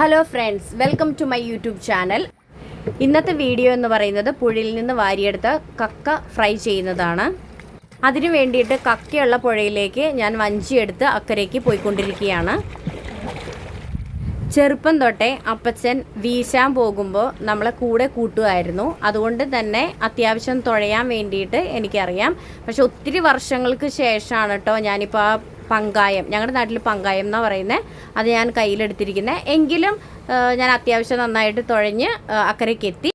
Hello friends, welcome to my YouTube channel. ഇന്നത്തെ video എന്ന് പറയുന്നത് പുഴയിൽ നിന്ന് വാരിയെടുത്ത കക്ക ഫ്രൈ ചെയ്യുന്നതാണ്. അതിനു വേണ്ടിയിട്ട് കക്കയുള്ള പുഴയിലേക്ക് ഞാൻ വഞ്ചിയെടുത്ത് അക്കരയ്ക്ക് പോയിക്കൊണ്ടിരിക്കുകയാണ്. ചെറുപ്പം തൊട്ടേ അപ്പച്ചൻ വീശാൻ പോകുമ്പോൾ നമ്മളെ കൂടെ കൂട്ടുമായിരുന്നു. അതുകൊണ്ട് തന്നെ അത്യാവശ്യം തുഴയാൻ വേണ്ടിയിട്ട് എനിക്കറിയാം. പക്ഷെ ഒത്തിരി വർഷങ്ങൾക്ക് ശേഷമാണ് കേട്ടോ ഞാനിപ്പോൾ ആ പങ്കായം, ഞങ്ങളുടെ നാട്ടിൽ പങ്കായം എന്നാണ് പറയുന്നത്, അത് ഞാൻ കയ്യിലെടുത്തിരിക്കുന്നത്. എങ്കിലും ഞാൻ അത്യാവശ്യം നന്നായിട്ട് തുഴഞ്ഞ് അക്കരയ്ക്ക് എത്തി.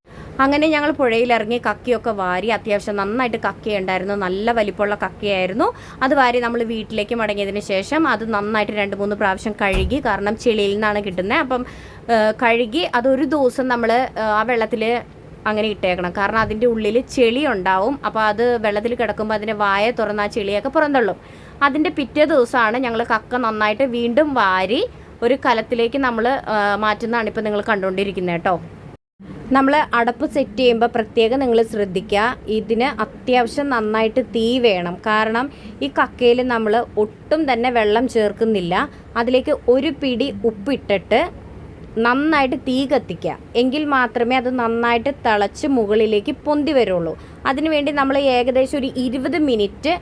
അങ്ങനെ ഞങ്ങൾ പുഴയിലിറങ്ങി കക്കയൊക്കെ വാരി, അത്യാവശ്യം നന്നായിട്ട് കക്കയുണ്ടായിരുന്നു, നല്ല വലിപ്പമുള്ള കക്കയായിരുന്നു. അത് വാരി നമ്മൾ വീട്ടിലേക്ക് മടങ്ങിയതിന് ശേഷം അത് നന്നായിട്ട് 2-3 പ്രാവശ്യം കഴുകി, കാരണം ചെളിയിൽ നിന്നാണ് കിട്ടുന്നത്. അപ്പം കഴുകി അതൊരു ദിവസം നമ്മൾ ആ വെള്ളത്തിൽ അങ്ങനെ ഇട്ടേക്കണം, കാരണം അതിൻ്റെ ഉള്ളിൽ ചെളി ഉണ്ടാവും. അപ്പോൾ അത് വെള്ളത്തിൽ കിടക്കുമ്പോൾ അതിൻ്റെ വായ തുറന്ന് ആ ചെളിയൊക്കെ പുറന്തള്ളും. അതിൻ്റെ പിറ്റേ ദിവസമാണ് ഞങ്ങൾ കക്ക നന്നായിട്ട് വീണ്ടും വാരി ഒരു കലത്തിലേക്ക് നമ്മൾ മാറ്റുന്നതാണ് ഇപ്പോൾ നിങ്ങൾ കണ്ടുകൊണ്ടിരിക്കുന്നത് കേട്ടോ. നമ്മൾ അടപ്പ് സെറ്റ് ചെയ്യുമ്പോൾ പ്രത്യേകം നിങ്ങൾ ശ്രദ്ധിക്കുക, ഇതിന് അത്യാവശ്യം നന്നായിട്ട് തീ വേണം. കാരണം ഈ കക്കയിൽ നമ്മൾ ഒട്ടും തന്നെ വെള്ളം ചേർക്കുന്നില്ല. അതിലേക്ക് ഒരു പിടി ഉപ്പിട്ടിട്ട് നന്നായിട്ട് തീ കത്തിക്കുക, എങ്കിൽ മാത്രമേ അത് നന്നായിട്ട് തിളച്ച് മുകളിലേക്ക് പൊന്തി വരുള്ളൂ. അതിനുവേണ്ടി നമ്മൾ ഏകദേശം ഒരു 20 മിനിറ്റ്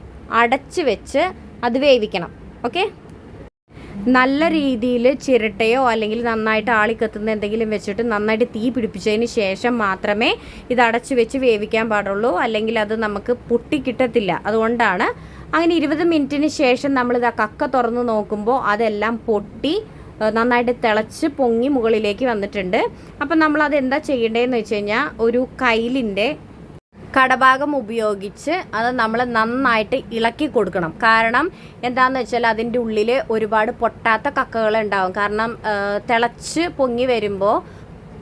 അടച്ച് വെച്ച് അത് വേവിക്കണം. ഓക്കെ, നല്ല രീതിയിൽ ചിരട്ടയോ അല്ലെങ്കിൽ നന്നായിട്ട് ആളിക്കത്തുന്ന എന്തെങ്കിലും വെച്ചിട്ട് നന്നായിട്ട് തീ പിടിപ്പിച്ചതിന് ശേഷം മാത്രമേ ഇത് അടച്ച് വെച്ച് വേവിക്കാൻ പാടുള്ളൂ, അല്ലെങ്കിൽ അത് നമുക്ക് പൊട്ടിക്കിട്ടത്തില്ല. അതുകൊണ്ടാണ് അങ്ങനെ 20 മിനിറ്റിന് ശേഷം നമ്മളിത് ആ കക്ക തുറന്ന് നോക്കുമ്പോൾ അതെല്ലാം പൊട്ടി നന്നായിട്ട് തിളച്ച് പൊങ്ങി മുകളിലേക്ക് വന്നിട്ടുണ്ട്. അപ്പം നമ്മളത് എന്താ ചെയ്യേണ്ടതെന്ന് വെച്ച് കഴിഞ്ഞാൽ, ഒരു കയ്യിലിൻ്റെ കടഭാഗം ഉപയോഗിച്ച് അത് നമ്മൾ നന്നായിട്ട് ഇളക്കി കൊടുക്കണം. കാരണം എന്താണെന്ന് വെച്ചാൽ അതിൻ്റെ ഉള്ളിൽ ഒരുപാട് പൊട്ടാത്ത കക്കകൾ ഉണ്ടാവും. കാരണം തിളച്ച് പൊങ്ങി വരുമ്പോൾ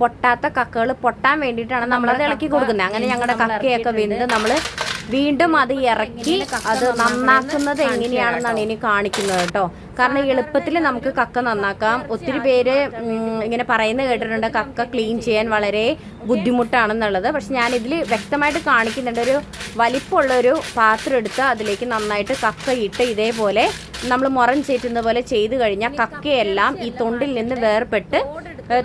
പൊട്ടാത്ത കക്കകൾ പൊട്ടാൻ വേണ്ടിയിട്ടാണ് നമ്മളത് ഇളക്കി കൊടുക്കുന്നത്. അങ്ങനെ ഞങ്ങളുടെ കക്കയൊക്കെ വെന്ത് നമ്മൾ വീണ്ടും അത് ഇറക്കി അത് നന്നാക്കുന്നത് എങ്ങനെയാണെന്നാണ് ഇനി കാണിക്കുന്നത് കേട്ടോ. കാരണം എളുപ്പത്തിൽ നമുക്ക് കക്ക നന്നാക്കാം. ഒത്തിരി പേര് ഇങ്ങനെ പറയുന്നത് കേട്ടിട്ടുണ്ട് കക്ക ക്ലീൻ ചെയ്യാൻ വളരെ ബുദ്ധിമുട്ടാണെന്നുള്ളത്. പക്ഷെ ഞാനിതിൽ വ്യക്തമായിട്ട് കാണിക്കുന്നുണ്ട്. ഒരു വലിപ്പമുള്ളൊരു പാത്രം എടുത്ത് അതിലേക്ക് നന്നായിട്ട് കക്ക ഇട്ട് ഇതേപോലെ നമ്മൾ മുറം ചേറ്റുന്ന പോലെ ചെയ്ത് കഴിഞ്ഞാൽ കക്കയെല്ലാം ഈ തൊണ്ടിൽ നിന്ന് വേർപെട്ട്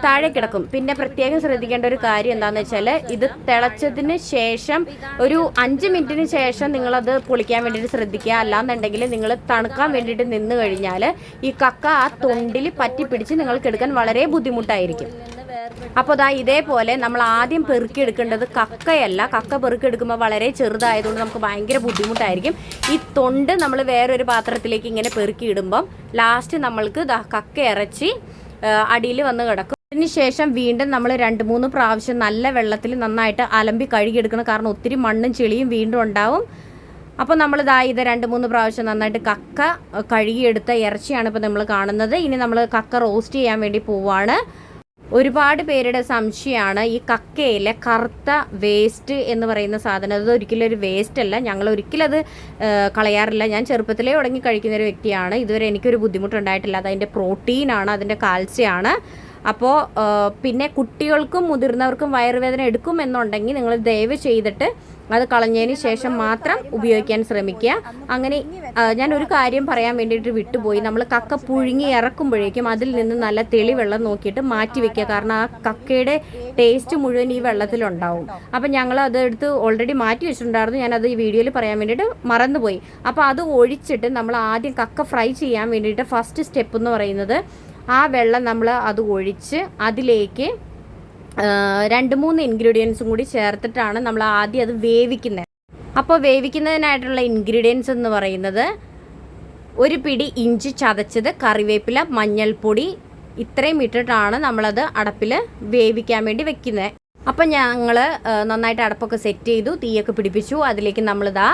താഴെ കിടക്കും. പിന്നെ പ്രത്യേകം ശ്രദ്ധിക്കേണ്ട ഒരു കാര്യം എന്താണെന്ന് വെച്ചാൽ, ഇത് തിളച്ചതിന് ശേഷം ഒരു 5 മിനിറ്റിന് ശേഷം നിങ്ങളത് പൊളിക്കാൻ വേണ്ടിയിട്ട് ശ്രദ്ധിക്കുക. അല്ലാന്നുണ്ടെങ്കിൽ നിങ്ങൾ തണുക്കാൻ വേണ്ടിയിട്ട് നിന്ന് കഴിഞ്ഞാൽ ഈ കക്ക ആ തൊണ്ടിൽ പറ്റി പിടിച്ച് നിങ്ങൾക്ക് എടുക്കാൻ വളരെ ബുദ്ധിമുട്ടായിരിക്കും. അപ്പോൾ ഇതേപോലെ നമ്മൾ ആദ്യം പെറുക്കിയെടുക്കേണ്ടത് കക്കയല്ല. കക്ക പെറുക്കിയെടുക്കുമ്പോൾ വളരെ ചെറുതായതുകൊണ്ട് നമുക്ക് ഭയങ്കര ബുദ്ധിമുട്ടായിരിക്കും. ഈ തൊണ്ട് നമ്മൾ വേറൊരു പാത്രത്തിലേക്ക് ഇങ്ങനെ പെറുക്കിയിടുമ്പം ലാസ്റ്റ് നമ്മൾക്ക് കക്ക ഇറച്ചി അടിയിൽ വന്ന് കിടക്കും. അതിനുശേഷം വീണ്ടും നമ്മൾ 2-3 പ്രാവശ്യം നല്ല വെള്ളത്തിൽ നന്നായിട്ട് അലമ്പി കഴുകിയെടുക്കണം. കാരണം ഒത്തിരി മണ്ണും ചെളിയും വീണ്ടും ഉണ്ടാവും. അപ്പോൾ നമ്മൾ ഇത് 2-3 പ്രാവശ്യം നന്നായിട്ട് കക്ക കഴുകിയെടുത്ത ഇറച്ചിയാണ് ഇപ്പോൾ നമ്മൾ കാണുന്നത്. ഇനി നമ്മൾ കക്ക റോസ്റ്റ് ചെയ്യാൻ വേണ്ടി പോവാണ്. ഒരുപാട് പേരുടെ സംശയമാണ് ഈ കക്കയിലെ കറുത്ത വേസ്റ്റ് എന്ന് പറയുന്ന സാധനം. അത് ഒരിക്കലും ഒരു വേസ്റ്റ് അല്ല. ഞങ്ങൾ ഒരിക്കലും അത് കളയാറില്ല. ഞാൻ ചെറുപ്പത്തിലേ തുടങ്ങി കഴിക്കുന്ന ഒരു വ്യക്തിയാണ്. ഇതുവരെ എനിക്കൊരു ബുദ്ധിമുട്ടുണ്ടായിട്ടില്ല. അതതിൻ്റെ പ്രോട്ടീനാണ്, അതിൻ്റെ കാൽസ്യമാണ്. അപ്പോൾ പിന്നെ കുട്ടികൾക്കും മുതിർന്നവർക്കും വയറുവേദന എടുക്കും എന്നുണ്ടെങ്കിൽ നിങ്ങൾ ദയവ് ചെയ്തിട്ട് അത് കളഞ്ഞതിന് ശേഷം മാത്രം ഉപയോഗിക്കാൻ ശ്രമിക്കുക. അങ്ങനെ ഞാൻ ഒരു കാര്യം പറയാൻ വേണ്ടിയിട്ട് വിട്ടുപോയി. നമ്മൾ കക്ക പുഴുങ്ങി ഇറക്കുമ്പോഴേക്കും അതിൽ നിന്ന് നല്ല തെളിവെള്ളം നോക്കിയിട്ട് മാറ്റി വെക്കുക. കാരണം ആ കക്കയുടെ ടേസ്റ്റ് മുഴുവൻ ഈ വെള്ളത്തിലുണ്ടാവും. അപ്പം ഞങ്ങൾ അതെടുത്ത് ഓൾറെഡി മാറ്റി വെച്ചിട്ടുണ്ടായിരുന്നു. ഞാനത് ഈ വീഡിയോയിൽ പറയാൻ വേണ്ടിയിട്ട് മറന്നുപോയി. അപ്പോൾ അത് ഒഴിച്ചിട്ട് നമ്മൾ ആദ്യം കക്ക ഫ്രൈ ചെയ്യാൻ വേണ്ടിയിട്ട് ഫസ്റ്റ് സ്റ്റെപ്പ് എന്ന് പറയുന്നത്, ആ വെള്ളം നമ്മൾ അത് ഒഴിച്ച് അതിലേക്ക് 2-3 ഇൻഗ്രീഡിയൻസും കൂടി ചേർത്തിട്ടാണ് നമ്മൾ ആദ്യം അത് വേവിക്കുന്നത്. അപ്പോൾ വേവിക്കുന്നതിനായിട്ടുള്ള ഇൻഗ്രീഡിയൻസ് എന്ന് പറയുന്നത്, ഒരു പിടി ഇഞ്ചി ചതച്ചത്, കറിവേപ്പില, മഞ്ഞൾപ്പൊടി, ഇത്രയും ഇട്ടിട്ടാണ് നമ്മളത് അടപ്പിൽ വേവിക്കാൻ വേണ്ടി വെക്കുന്നത്. അപ്പം ഞങ്ങൾ നന്നായിട്ട് അടപ്പൊക്കെ സെറ്റ് ചെയ്തു, തീയൊക്കെ പിടിപ്പിച്ചു. അതിലേക്ക് നമ്മളിതാ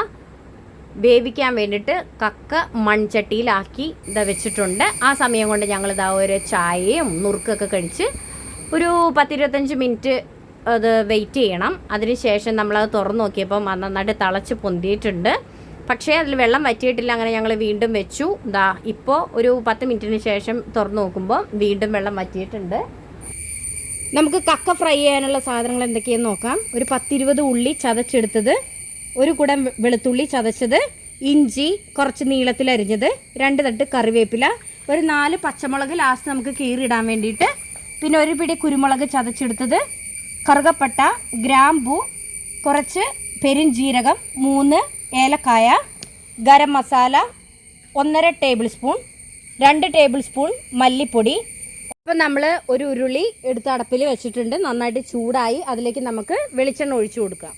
വേവിക്കാൻ വേണ്ടിയിട്ട് കക്ക മൺചട്ടിയിലാക്കി വെച്ചിട്ടുണ്ട്. ആ സമയം കൊണ്ട് ഞങ്ങളിതാ ഒരു ചായയും നുറുക്കൊക്കെ കഴിച്ച് ഒരു 10-25 മിനിറ്റ് അത് വെയിറ്റ് ചെയ്യണം. അതിനുശേഷം നമ്മളത് തുറന്ന് നോക്കിയപ്പോൾ നന്നായിട്ട് തിളച്ച് പൊന്തിയിട്ടുണ്ട്. പക്ഷേ അതിൽ വെള്ളം വറ്റിയിട്ടില്ല. അങ്ങനെ ഞങ്ങൾ വീണ്ടും വെച്ചു. ഇപ്പോൾ ഒരു 10 മിനിറ്റിന് ശേഷം തുറന്ന് നോക്കുമ്പോൾ വീണ്ടും വെള്ളം വറ്റിയിട്ടുണ്ട്. നമുക്ക് കക്ക ഫ്രൈ ചെയ്യാനുള്ള സാധനങ്ങൾ എന്തൊക്കെയെന്ന് നോക്കാം. ഒരു 10-20 ഉള്ളി ചതച്ചെടുത്തത്, ഒരു കുടം വെളുത്തുള്ളി ചതച്ചത്, ഇഞ്ചി കുറച്ച് നീളത്തിൽ അരിഞ്ഞത്, 2 തട്ട് കറിവേപ്പില, ഒരു 4 പച്ചമുളക് ലാസ്റ്റ് നമുക്ക് കീറിയിടാൻ വേണ്ടിയിട്ട് പിന്നെ ഒരു പിടി കുരുമുളക് ചതച്ചെടുത്തത്, കറുകപ്പട്ട, ഗ്രാമ്പൂ, കുറച്ച് പെരുംജീരകം, 3 ഏലക്കായ, garam masala 1.5 table spoon, 2 table spoon മല്ലിപ്പൊടി. അപ്പോൾ നമ്മൾ ഒരു ഉരുളി എടുത്ത് അടപ്പിൽ വെച്ചിട്ടുണ്ട്. നന്നായിട്ട് ചൂടായി. അതിലേക്ക് നമുക്ക് വെളിച്ചെണ്ണ ഒഴിച്ചു കൊടുക്കാം.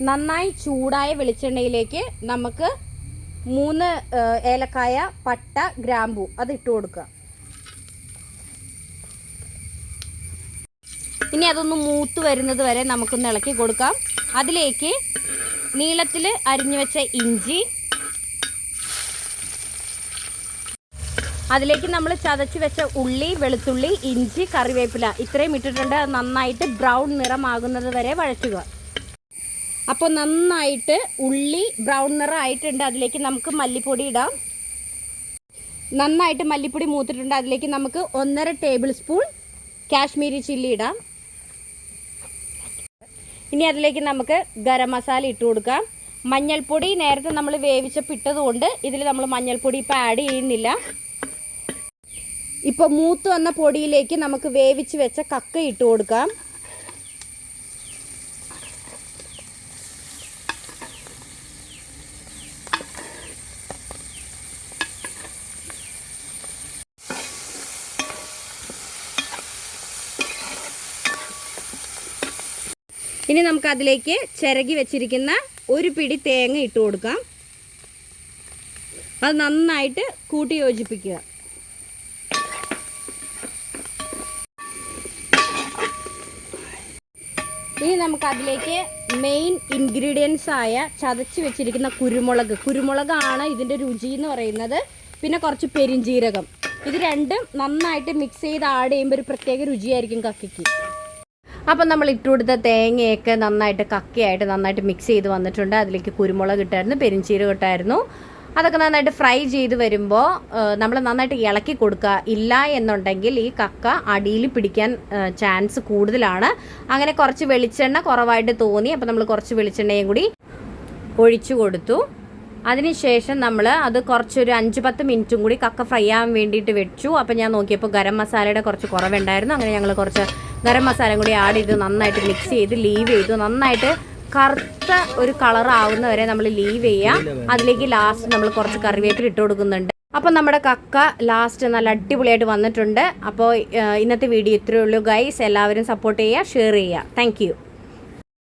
നന്നായി ചൂടായ വെളിച്ചെണ്ണയിലേക്ക് നമുക്ക് 3 ഏലക്കായ, പട്ട, ഗ്രാമ്പൂ അത് ഇട്ട് കൊടുക്കുക. ഇനി അതൊന്ന് മൂത്ത് വരുന്നത് വരെ നമുക്കൊന്ന് ഇളക്കി കൊടുക്കാം. അതിലേക്ക് നീളത്തിൽ അരിഞ്ഞു വെച്ച ഇഞ്ചി, അതിലേക്ക് നമ്മൾ ചതച്ച് വെച്ച ഉള്ളി, വെളുത്തുള്ളി, ഇഞ്ചി, കറിവേപ്പില ഇത്രയും ഇട്ടിട്ടുണ്ട്. അത് നന്നായിട്ട് ബ്രൗൺ നിറമാകുന്നത് വരെ വഴറ്റുക. അപ്പോൾ നന്നായിട്ട് ഉള്ളി ബ്രൗൺ നിറം ആയിട്ടുണ്ട്. അതിലേക്ക് നമുക്ക് മല്ലിപ്പൊടി ഇടാം. നന്നായിട്ട് മല്ലിപ്പൊടി മൂത്തിട്ടുണ്ട്. അതിലേക്ക് നമുക്ക് 1.5 ടേബിൾ സ്പൂൺ കാശ്മീരി ചില്ലി ഇടാം. ഇനി അതിലേക്ക് നമുക്ക് ഗരം മസാല ഇട്ട് കൊടുക്കാം. മഞ്ഞൾപ്പൊടി നേരത്തെ നമ്മൾ വേവിച്ചപ്പോൾ ഇട്ടതുകൊണ്ട് ഇതിൽ നമ്മൾ മഞ്ഞൾപ്പൊടി ഇപ്പോൾ ആഡ് ചെയ്യുന്നില്ല. ഇപ്പോൾ മൂത്ത് വന്ന പൊടിയിലേക്ക് നമുക്ക് വേവിച്ച് വെച്ച കക്ക ഇട്ട് കൊടുക്കാം. ഇനി നമുക്ക് അതിലേക്ക് ചിരകി വെച്ചിരിക്കുന്ന ഒരു പിടി തേങ്ങ ഇട്ട് കൊടുക്കാം. അത് നന്നായിട്ട് കൂട്ടി യോജിപ്പിക്കുക. ഇനി നമുക്ക് അതിലേക്ക് മെയിൻ ഇൻഗ്രീഡിയൻസ് ആയ ചതച്ച് വെച്ചിരിക്കുന്ന കുരുമുളകാണ് ഇതിൻ്റെ രുചി എന്ന് പറയുന്നത്. പിന്നെ കുറച്ച് പെരിഞ്ജീരകം, ഇത് രണ്ടും നന്നായിട്ട് മിക്സ് ചെയ്ത് ആഡ് ചെയ്യുമ്പോൾ ഒരു പ്രത്യേക രുചിയായിരിക്കും കക്കയ്ക്ക്. അപ്പം നമ്മൾ ഇട്ട് കൊടുത്ത തേങ്ങയൊക്കെ നന്നായിട്ട് കക്കയായിട്ട് നന്നായിട്ട് മിക്സ് ചെയ്ത് വന്നിട്ടുണ്ട്. അതിലേക്ക് കുരുമുളക് ഇട്ടായിരുന്നു, പെരിഞ്ജീരകം ഇട്ടായിരുന്നു. അതൊക്കെ നന്നായിട്ട് ഫ്രൈ ചെയ്ത് വരുമ്പോൾ നമ്മൾ നന്നായിട്ട് ഇളക്കി കൊടുക്കുക. ഇല്ല എന്നുണ്ടെങ്കിൽ ഈ കക്ക അടിയിൽ പിടിക്കാൻ ചാൻസ് കൂടുതലാണ്. അങ്ങനെ കുറച്ച് വെളിച്ചെണ്ണ കുറവായിട്ട് തോന്നി. അപ്പോൾ നമ്മൾ കുറച്ച് വെളിച്ചെണ്ണയും കൂടി ഒഴിച്ചു കൊടുത്തു. അതിനുശേഷം നമ്മൾ അത് കുറച്ചൊരു 5-10 മിനിറ്റും കൂടി കക്ക ഫ്രൈ ആവാൻ വേണ്ടിയിട്ട് വെച്ചു. അപ്പോൾ ഞാൻ നോക്കിയപ്പോൾ ഗരം മസാലയുടെ കുറച്ച് കുറവുണ്ടായിരുന്നു. അങ്ങനെ ഞങ്ങൾ കുറച്ച് ഗരം മസാലയും കൂടി ആഡ് ചെയ്ത് നന്നായിട്ട് മിക്സ് ചെയ്ത് ലീവ് ചെയ്തു. നന്നായിട്ട് കറുത്ത ഒരു കളർ ആവുന്ന വരെ നമ്മൾ ലീവ് ചെയ്യുക. അതിലേക്ക് ലാസ്റ്റ് നമ്മൾ കുറച്ച് കറിവേപ്പില ഇട്ട് കൊടുക്കുന്നുണ്ട്. അപ്പോൾ നമ്മുടെ കക്ക ലാസ്റ്റ് നല്ല അടിപൊളിയായിട്ട് വന്നിട്ടുണ്ട്. അപ്പോൾ ഇന്നത്തെ വീഡിയോ ഇത്രയേ ഉള്ളൂ ഗൈസ്. എല്ലാവരും സപ്പോർട്ട് ചെയ്യുക, ഷെയർ ചെയ്യുക. താങ്ക്